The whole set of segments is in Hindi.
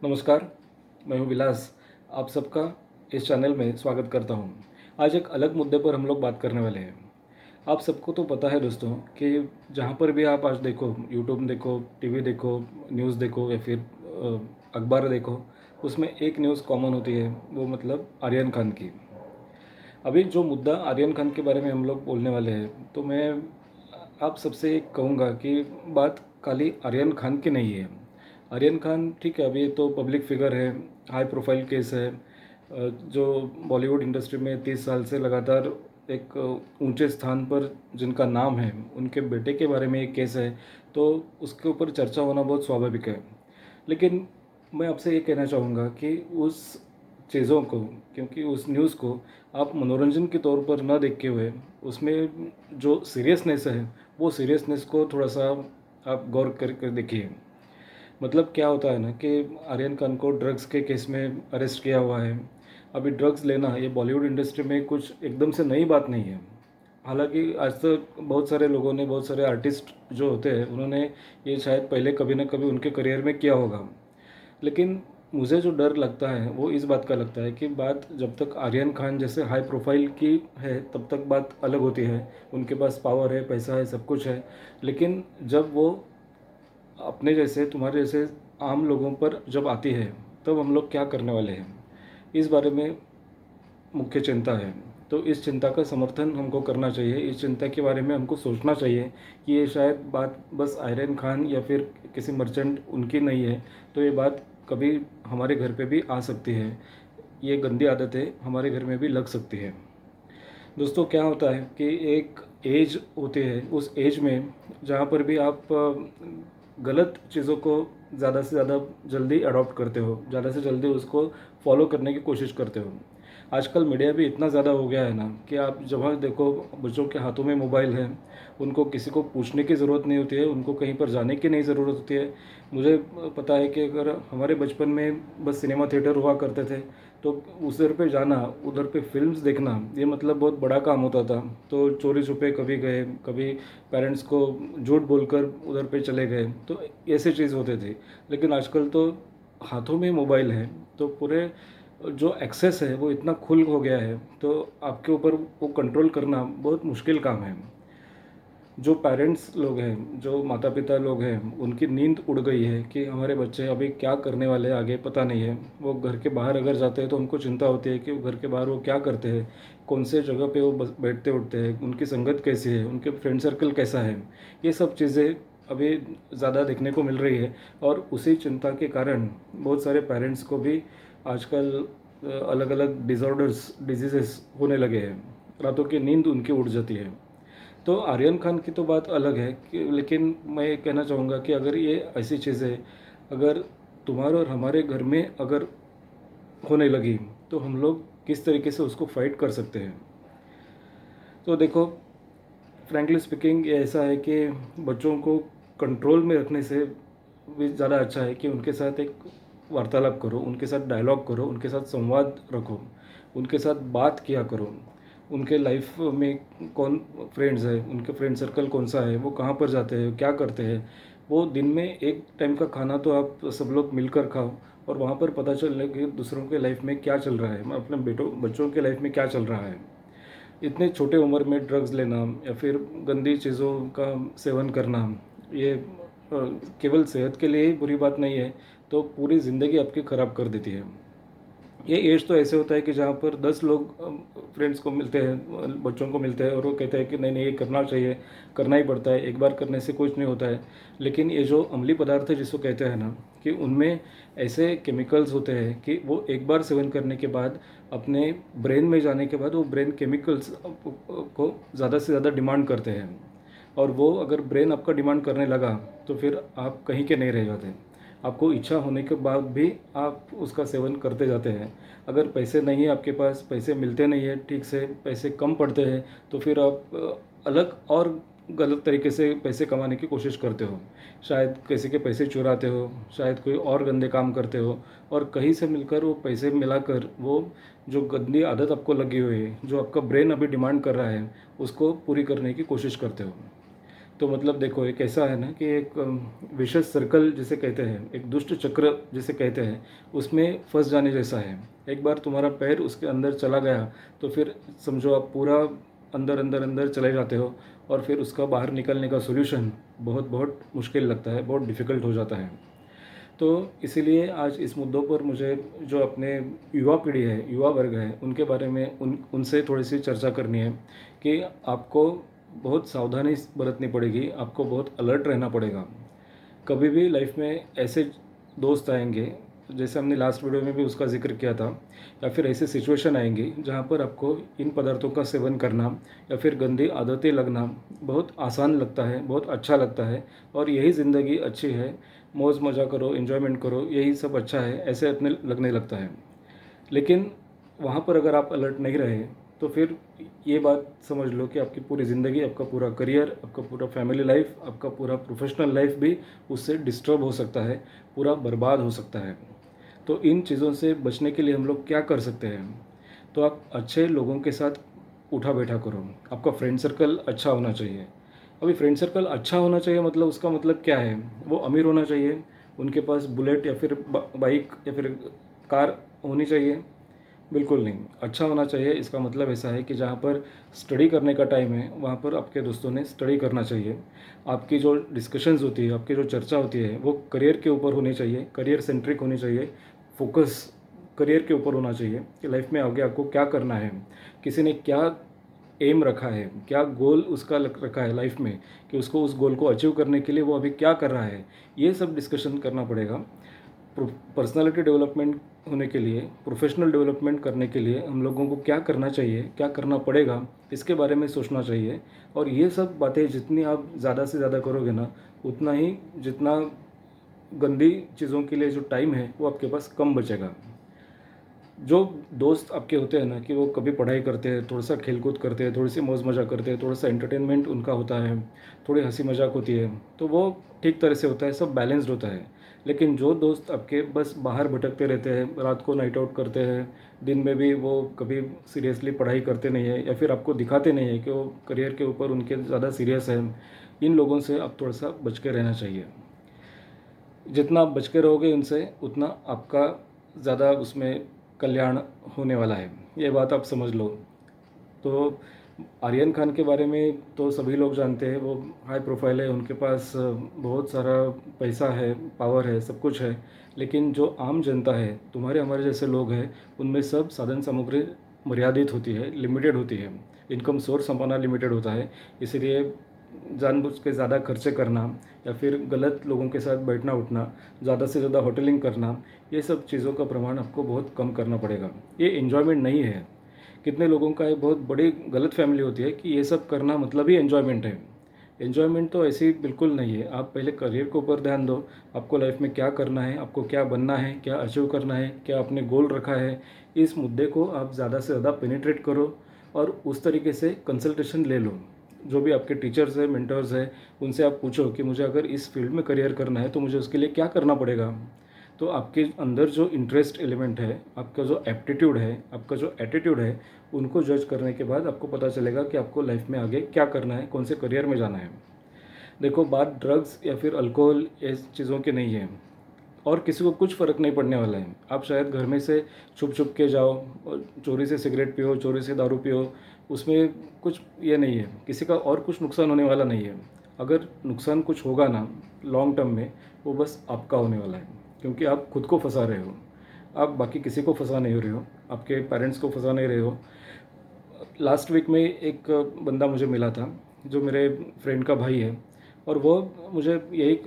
नमस्कार, मैं हूँ विलास। आप सबका इस चैनल में स्वागत करता हूँ। आज एक अलग मुद्दे पर हम लोग बात करने वाले हैं। आप सबको तो पता है दोस्तों कि जहाँ पर भी आप आज देखो, यूट्यूब देखो, टीवी देखो, न्यूज़ देखो या फिर अखबार देखो, उसमें एक न्यूज़ कॉमन होती है, वो मतलब आर्यन खान की। अभी जो मुद्दा आर्यन खान के बारे में हम लोग बोलने वाले हैं, तो मैं आप सबसे एक कहूँगा कि बात खाली आर्यन खान की नहीं है। आर्यन खान ठीक है, अभी तो पब्लिक फिगर है, हाई प्रोफाइल केस है। जो बॉलीवुड इंडस्ट्री में 30 साल से लगातार एक ऊंचे स्थान पर जिनका नाम है, उनके बेटे के बारे में एक केस है, तो उसके ऊपर चर्चा होना बहुत स्वाभाविक है। लेकिन मैं आपसे ये कहना चाहूँगा कि उस चीज़ों को, क्योंकि उस न्यूज़ को आप मनोरंजन के तौर पर न देखते हुए उसमें जो सीरियसनेस है, वो सीरियसनेस को थोड़ा-सा आप गौर कर देखिए। मतलब क्या होता है ना कि आर्यन खान को ड्रग्स के केस में अरेस्ट किया हुआ है। अभी ड्रग्स लेना ये बॉलीवुड इंडस्ट्री में कुछ एकदम से नई बात नहीं है। हालाँकि आज तक बहुत सारे लोगों ने, बहुत सारे आर्टिस्ट जो होते हैं, उन्होंने ये शायद पहले कभी न कभी उनके करियर में किया होगा। लेकिन मुझे जो डर लगता है वो इस बात का लगता है कि बात जब तक आर्यन खान जैसे हाई प्रोफाइल की है तब तक बात अलग होती है। उनके पास पावर है, पैसा है, सब कुछ है। लेकिन जब वो अपने जैसे, तुम्हारे जैसे आम लोगों पर जब आती है, तब हम लोग क्या करने वाले हैं, इस बारे में मुख्य चिंता है। तो इस चिंता का समर्थन हमको करना चाहिए, इस चिंता के बारे में हमको सोचना चाहिए कि ये शायद बात बस आर्यन खान या फिर किसी मर्चेंट उनकी नहीं है, तो ये बात कभी हमारे घर पे भी आ सकती है। ये गंदी आदतें हमारे घर में भी लग सकती है। दोस्तों क्या होता है कि एक एज होती है, उस एज में जहाँ पर भी आप गलत चीज़ों को ज़्यादा से ज़्यादा जल्दी अडॉप्ट करते हो, ज़्यादा से जल्दी उसको फॉलो करने की कोशिश करते हो। आजकल मीडिया भी इतना ज़्यादा हो गया है ना कि आप जहाँ देखो बच्चों के हाथों में मोबाइल है, उनको किसी को पूछने की ज़रूरत नहीं होती है, उनको कहीं पर जाने की नहीं ज़रूरत होती है। मुझे पता है कि अगर हमारे बचपन में बस सिनेमा थिएटर हुआ करते थे, तो उधर पे जाना, उधर पे फ़िल्म्स देखना, ये मतलब बहुत बड़ा काम होता था। तो चोरी छुपे कभी गए, कभी पेरेंट्स को झूठ बोलकर उधर पे चले गए, तो ऐसे चीज़ होते थे। लेकिन आजकल तो हाथों में मोबाइल है, तो पूरे जो एक्सेस है वो इतना खुल हो गया है, तो आपके ऊपर वो कंट्रोल करना बहुत मुश्किल काम है। जो पेरेंट्स लोग हैं, जो माता पिता लोग हैं, उनकी नींद उड़ गई है कि हमारे बच्चे अभी क्या करने वाले हैं आगे पता नहीं है। वो घर के बाहर अगर जाते हैं तो उनको चिंता होती है कि वो घर के बाहर वो क्या करते हैं, कौन से जगह पे वो बैठते उठते हैं, उनकी संगत कैसी है, उनके फ्रेंड सर्कल कैसा है। ये सब चीज़ें अभी ज़्यादा देखने को मिल रही है, और उसी चिंता के कारण बहुत सारे पेरेंट्स को भी आजकल अलग अलग डिज़ॉर्डर्स, डिजीज़ेस होने लगे हैं। रातों की नींद उनकी उड़ जाती है। तो आर्यन खान की तो बात अलग है कि, लेकिन मैं ये कहना चाहूँगा कि अगर ये ऐसी चीज़ें अगर तुम्हारे और हमारे घर में अगर होने लगी, तो हम लोग किस तरीके से उसको फाइट कर सकते हैं। तो देखो, फ्रैंकली स्पीकिंग ये ऐसा है कि बच्चों को कंट्रोल में रखने से भी ज़्यादा अच्छा है कि उनके साथ एक वार्तालाप करो, उनके साथ डायलॉग करो, उनके साथ संवाद रखो, उनके साथ बात किया करो। उनके लाइफ में कौन फ्रेंड्स है, उनके फ्रेंड सर्कल कौन सा है, वो कहाँ पर जाते हैं, क्या करते हैं। वो दिन में एक टाइम का खाना तो आप सब लोग मिलकर खाओ, और वहाँ पर पता चले कि दूसरों के लाइफ में क्या चल रहा है, अपने बच्चों के लाइफ में क्या चल रहा है। इतने छोटे उम्र में ड्रग्स लेना या फिर गंदी चीज़ों का सेवन करना, ये केवल सेहत के लिए ही बुरी बात नहीं है, तो पूरी ज़िंदगी आपकी ख़राब कर देती है। ये एज तो ऐसे होता है कि जहाँ पर 10 लोग फ्रेंड्स को मिलते हैं, बच्चों को मिलते हैं, और वो कहते हैं कि नहीं नहीं ये करना चाहिए, करना ही पड़ता है, एक बार करने से कुछ नहीं होता है। लेकिन ये जो अम्लीय पदार्थ है जिसको कहते हैं ना, कि उनमें ऐसे केमिकल्स होते हैं कि वो एक बार सेवन करने के बाद अपने ब्रेन में जाने के बाद वो ब्रेन केमिकल्स को ज़्यादा से ज़्यादा डिमांड करते हैं, और वो अगर ब्रेन आपका डिमांड करने लगा तो फिर आप कहीं के नहीं रह जाते। आपको इच्छा होने के बाद भी आप उसका सेवन करते जाते हैं। अगर पैसे नहीं है आपके पास, पैसे मिलते नहीं है ठीक से, पैसे कम पड़ते हैं, तो फिर आप अलग और गलत तरीके से पैसे कमाने की कोशिश करते हो। शायद किसी के पैसे चुराते हो, शायद कोई और गंदे काम करते हो, और कहीं से मिलकर वो पैसे मिलाकर वो जो गंदी आदत आपको लगी हुई है, जो आपका ब्रेन अभी डिमांड कर रहा है, उसको पूरी करने की कोशिश करते हो। तो मतलब देखो एक ऐसा है ना कि एक विशेष सर्कल जिसे कहते हैं, एक दुष्ट चक्र जिसे कहते हैं, उसमें फंस जाने जैसा है। एक बार तुम्हारा पैर उसके अंदर चला गया तो फिर समझो आप पूरा अंदर अंदर अंदर चले जाते हो, और फिर उसका बाहर निकलने का सोल्यूशन बहुत बहुत मुश्किल लगता है, बहुत डिफ़िकल्ट हो जाता है। तो इसीलिए आज इस मुद्दों पर मुझे जो अपने युवा पीढ़ी है, युवा वर्ग है, उनके बारे में उनसे थोड़ी सी चर्चा करनी है कि आपको बहुत सावधानी बरतनी पड़ेगी, आपको बहुत अलर्ट रहना पड़ेगा। कभी भी लाइफ में ऐसे दोस्त आएंगे, जैसे हमने लास्ट वीडियो में भी उसका जिक्र किया था, या फिर ऐसे सिचुएशन आएंगी जहाँ पर आपको इन पदार्थों का सेवन करना या फिर गंदी आदतें लगना बहुत आसान लगता है, बहुत अच्छा लगता है, और यही ज़िंदगी अच्छी है, मौज मज़ा करो, इन्जॉयमेंट करो, यही सब अच्छा है, ऐसे अपने लगने लगता है। लेकिन वहाँ पर अगर आप अलर्ट नहीं रहे तो फिर ये बात समझ लो कि आपकी पूरी ज़िंदगी, आपका पूरा करियर, आपका पूरा फैमिली लाइफ, आपका पूरा प्रोफेशनल लाइफ भी उससे डिस्टर्ब हो सकता है, पूरा बर्बाद हो सकता है। तो इन चीज़ों से बचने के लिए हम लोग क्या कर सकते हैं? तो आप अच्छे लोगों के साथ उठा बैठा करो, आपका फ्रेंड सर्कल अच्छा होना चाहिए। अभी फ्रेंड सर्कल अच्छा होना चाहिए मतलब उसका मतलब क्या है? वो अमीर होना चाहिए, उनके पास बुलेट या फिर बाइक या फिर कार होनी चाहिए? बिल्कुल नहीं। अच्छा होना चाहिए इसका मतलब ऐसा है कि जहाँ पर स्टडी करने का टाइम है, वहाँ पर आपके दोस्तों ने स्टडी करना चाहिए। आपकी जो डिस्कशंस होती है, आपकी जो चर्चा होती है, वो करियर के ऊपर होनी चाहिए, करियर सेंट्रिक होनी चाहिए। फोकस करियर के ऊपर होना चाहिए कि लाइफ में आगे आपको क्या करना है, किसी ने क्या एम रखा है, क्या गोल उसका रखा है लाइफ में, कि उसको उस गोल को अचीव करने के लिए वो अभी क्या कर रहा है, ये सब डिस्कशन करना पड़ेगा। पर्सनालिटी डेवलपमेंट होने के लिए, प्रोफेशनल डेवलपमेंट करने के लिए हम लोगों को क्या करना चाहिए, क्या करना पड़ेगा, इसके बारे में सोचना चाहिए। और ये सब बातें जितनी आप ज़्यादा से ज़्यादा करोगे ना, उतना ही जितना गंदी चीज़ों के लिए जो टाइम है वो आपके पास कम बचेगा। जो दोस्त आपके होते हैं ना कि वो कभी पढ़ाई करते हैं, थोड़ा सा खेलकूद करते हैं, थोड़ी सी मौज मज़ा करते हैं, थोड़ा सा एंटरटेनमेंट उनका होता है, थोड़ी हंसी मजाक होती है, तो वो ठीक तरह से होता है, सब बैलेंस्ड होता है। लेकिन जो दोस्त आपके बस बाहर भटकते रहते हैं, रात को नाइट आउट करते हैं, दिन में भी वो कभी सीरियसली पढ़ाई करते नहीं है, या फिर आपको दिखाते नहीं है कि वो करियर के ऊपर उनके ज़्यादा सीरियस है, इन लोगों से आप थोड़ा सा बच के रहना चाहिए। जितना आप बच के रहोगे उनसे, उतना आपका ज़्यादा उसमें कल्याण होने वाला है, ये बात आप समझ लो। तो आर्यन खान के बारे में तो सभी लोग जानते हैं, वो हाई प्रोफाइल है, उनके पास बहुत सारा पैसा है, पावर है, सब कुछ है। लेकिन जो आम जनता है, तुम्हारे हमारे जैसे लोग हैं, उनमें सब साधन सामग्री मर्यादित होती है, लिमिटेड होती है, इनकम सोर्स हमारा लिमिटेड होता है। इसीलिए जानबूझ के ज़्यादा खर्चे करना या फिर गलत लोगों के साथ बैठना उठना, ज़्यादा से ज़्यादा होटलिंग करना, ये सब चीज़ों का प्रमाण आपको बहुत कम करना पड़ेगा। ये एन्जॉयमेंट नहीं है। कितने लोगों का ये बहुत बड़ी गलत फैमिली होती है कि ये सब करना मतलब ही एन्जॉयमेंट है। एन्जॉयमेंट तो ऐसी बिल्कुल नहीं है। आप पहले करियर के ऊपर ध्यान दो, आपको लाइफ में क्या करना है, आपको क्या बनना है, क्या अचीव करना है, क्या आपने गोल रखा है, इस मुद्दे को आप ज़्यादा से ज़्यादा पेनिट्रेट करो और उस तरीके से कंसल्टेशन ले लो। जो भी आपके टीचर्स हैं, मेंटर्स हैं, उनसे आप पूछो कि मुझे अगर इस फील्ड में करियर करना है तो मुझे उसके लिए क्या करना पड़ेगा। तो आपके अंदर जो इंटरेस्ट एलिमेंट है, आपका जो एप्टीट्यूड है, आपका जो एटीट्यूड है, उनको जज करने के बाद आपको पता चलेगा कि आपको लाइफ में आगे क्या करना है, कौन से करियर में जाना है। देखो बात ड्रग्स या फिर अल्कोहल इस चीज़ों की नहीं है, और किसी को कुछ फ़र्क नहीं पड़ने वाला है। आप शायद घर में से छुप छुप के जाओ और चोरी से सिगरेट पियो, चोरी से दारू पियो, उसमें कुछ ये नहीं है, किसी का और कुछ नुकसान होने वाला नहीं है। अगर नुकसान कुछ होगा ना लॉन्ग टर्म में, वो बस आपका होने वाला है, क्योंकि आप खुद को फंसा रहे हो, आप बाकी किसी को फंसा नहीं रहे हो, आपके पेरेंट्स को फंसा नहीं रहे हो। लास्ट वीक में एक बंदा मुझे मिला था जो मेरे फ्रेंड का भाई है, और वो मुझे यही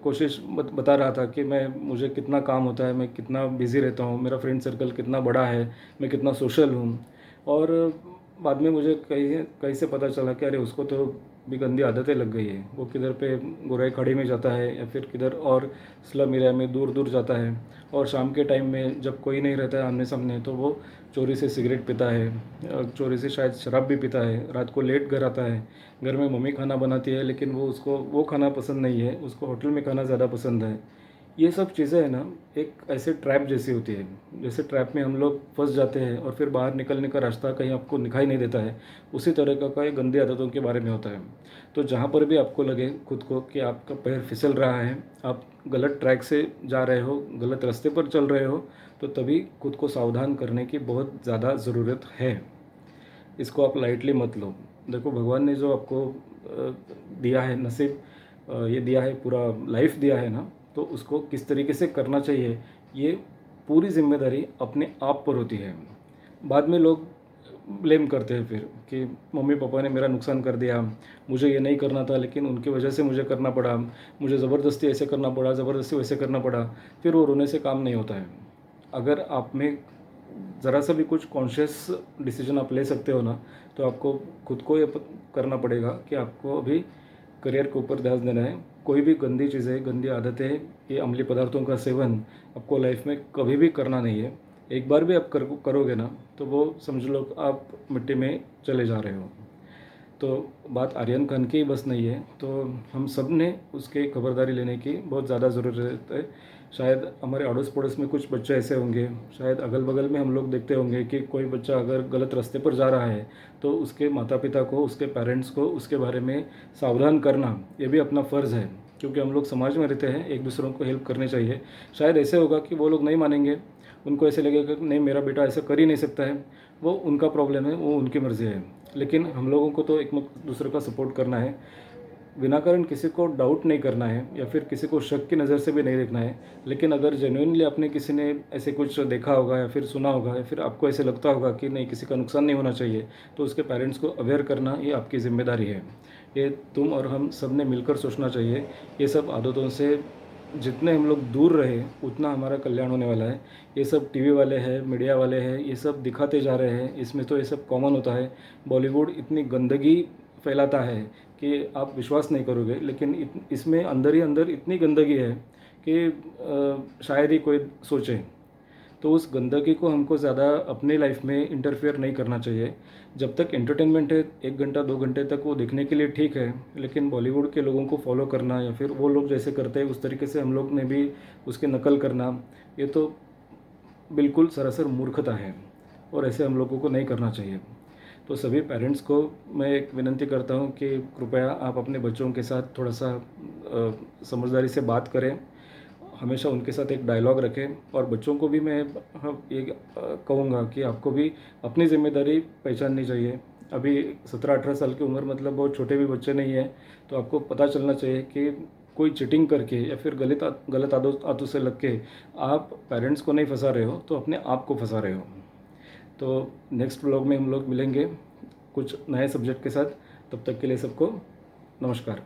कोशिश बता रहा था कि मुझे कितना काम होता है, मैं कितना बिज़ी रहता हूँ, मेरा फ्रेंड सर्कल कितना बड़ा है, मैं कितना सोशल हूँ। और बाद में मुझे कहीं कहीं से पता चला कि अरे उसको तो भी गंदी आदतें लग गई है, वो किधर पे गोराई खड़ी में जाता है या फिर किधर और स्लम एरिया में दूर दूर जाता है, और शाम के टाइम में जब कोई नहीं रहता है आमने सामने तो वो चोरी से सिगरेट पीता है, चोरी से शायद शराब भी पीता है, रात को लेट घर आता है। घर में मम्मी खाना बनाती है लेकिन वो उसको वो खाना पसंद नहीं है, उसको होटल में खाना ज़्यादा पसंद है। ये सब चीज़ें हैं ना, एक ऐसे ट्रैप जैसी होती है। जैसे ट्रैप में हम लोग फँस जाते हैं और फिर बाहर निकलने का रास्ता कहीं आपको दिखाई नहीं देता है, उसी तरह का ये गंदी आदतों के बारे में होता है। तो जहाँ पर भी आपको लगे खुद को कि आपका पैर फिसल रहा है, आप गलत ट्रैक से जा रहे हो, गलत रास्ते पर चल रहे हो, तो तभी खुद को सावधान करने की बहुत ज़्यादा ज़रूरत है। इसको आप लाइटली मत लो। देखो, भगवान ने जो आपको दिया है नसीब, ये दिया है, पूरा लाइफ दिया है ना, तो उसको किस तरीके से करना चाहिए, ये पूरी ज़िम्मेदारी अपने आप पर होती है। बाद में लोग ब्लेम करते हैं फिर कि मम्मी पापा ने मेरा नुकसान कर दिया, मुझे ये नहीं करना था लेकिन उनकी वजह से मुझे करना पड़ा, मुझे ज़बरदस्ती ऐसे करना पड़ा, ज़बरदस्ती वैसे करना पड़ा। फिर वो रोने से काम नहीं होता है। अगर आप में ज़रा सा भी कुछ कॉन्शियस डिसीजन आप ले सकते हो ना, तो आपको खुद को ये करना पड़ेगा कि आपको अभी करियर के ऊपर ध्यान देना है। कोई भी गंदी चीज़ें, गंदी आदतें, ये अम्लीय पदार्थों का सेवन आपको लाइफ में कभी भी करना नहीं है। एक बार भी आप करोगे ना, तो वो समझ लो कि आप मिट्टी में चले जा रहे हो। तो बात आर्यन खान की बस नहीं है, तो हम सब ने उसके खबरदारी लेने की बहुत ज़्यादा ज़रूरत है। शायद हमारे अड़ोस पड़ोस में कुछ बच्चे ऐसे होंगे, शायद अगल बगल में हम लोग देखते होंगे कि कोई बच्चा अगर गलत रास्ते पर जा रहा है, तो उसके माता पिता को, उसके पेरेंट्स को उसके बारे में सावधान करना ये भी अपना फ़र्ज़ है। क्योंकि हम लोग समाज में रहते हैं, एक दूसरों को हेल्प करनी चाहिए। शायद ऐसे होगा कि वो लोग नहीं मानेंगे, उनको ऐसे लगेगा कि नहीं, मेरा बेटा ऐसा कर ही नहीं सकता है, वो उनका प्रॉब्लम है, वो उनकी मर्ज़ी है। लेकिन हम लोगों को तो एक दूसरे का सपोर्ट करना है, बिना कारण किसी को डाउट नहीं करना है या फिर किसी को शक की नज़र से भी नहीं देखना है। लेकिन अगर जेन्युइनली आपने किसी ने ऐसे कुछ देखा होगा या फिर सुना होगा या फिर आपको ऐसे लगता होगा कि नहीं, किसी का नुकसान नहीं होना चाहिए, तो उसके पेरेंट्स को अवेयर करना ये आपकी ज़िम्मेदारी है। ये तुम और हम सब ने मिलकर सोचना चाहिए। ये सब आदतों से जितने हम लोग दूर रहे उतना हमारा कल्याण होने वाला है। ये सब टीवी वाले हैं, मीडिया वाले हैं, ये सब दिखाते जा रहे हैं, इसमें तो ये सब कॉमन होता है। बॉलीवुड इतनी गंदगी फैलाता है कि आप विश्वास नहीं करोगे, लेकिन इसमें अंदर ही अंदर इतनी गंदगी है कि शायद ही कोई सोचे। तो उस गंदगी को हमको ज़्यादा अपने लाइफ में इंटरफेयर नहीं करना चाहिए। जब तक एंटरटेनमेंट है, 1 घंटा 2 घंटे तक वो देखने के लिए ठीक है, लेकिन बॉलीवुड के लोगों को फॉलो करना या फिर वो लोग जैसे करते हैं उस तरीके से हम लोग ने भी उसकी नकल करना, ये तो बिल्कुल सरासर मूर्खता है और ऐसे हम लोगों को नहीं करना चाहिए। तो सभी पेरेंट्स को मैं एक विनती करता हूँ कि कृपया आप अपने बच्चों के साथ थोड़ा-सा समझदारी से बात करें। हमेशा उनके साथ एक डायलॉग रखें और बच्चों को भी मैं ये कहूँगा कि आपको भी अपनी ज़िम्मेदारी पहचाननी चाहिए। अभी 17-18 साल की उम्र मतलब बहुत छोटे भी बच्चे नहीं हैं, तो आपको पता चलना चाहिए कि कोई चीटिंग करके या फिर गलत आदतों से लग के आप पेरेंट्स को नहीं फँसा रहे हो, तो अपने आप को फँसा रहे हो। तो नेक्स्ट व्लॉग में हम लोग मिलेंगे कुछ नए सब्जेक्ट के साथ। तब तक के लिए सबको नमस्कार।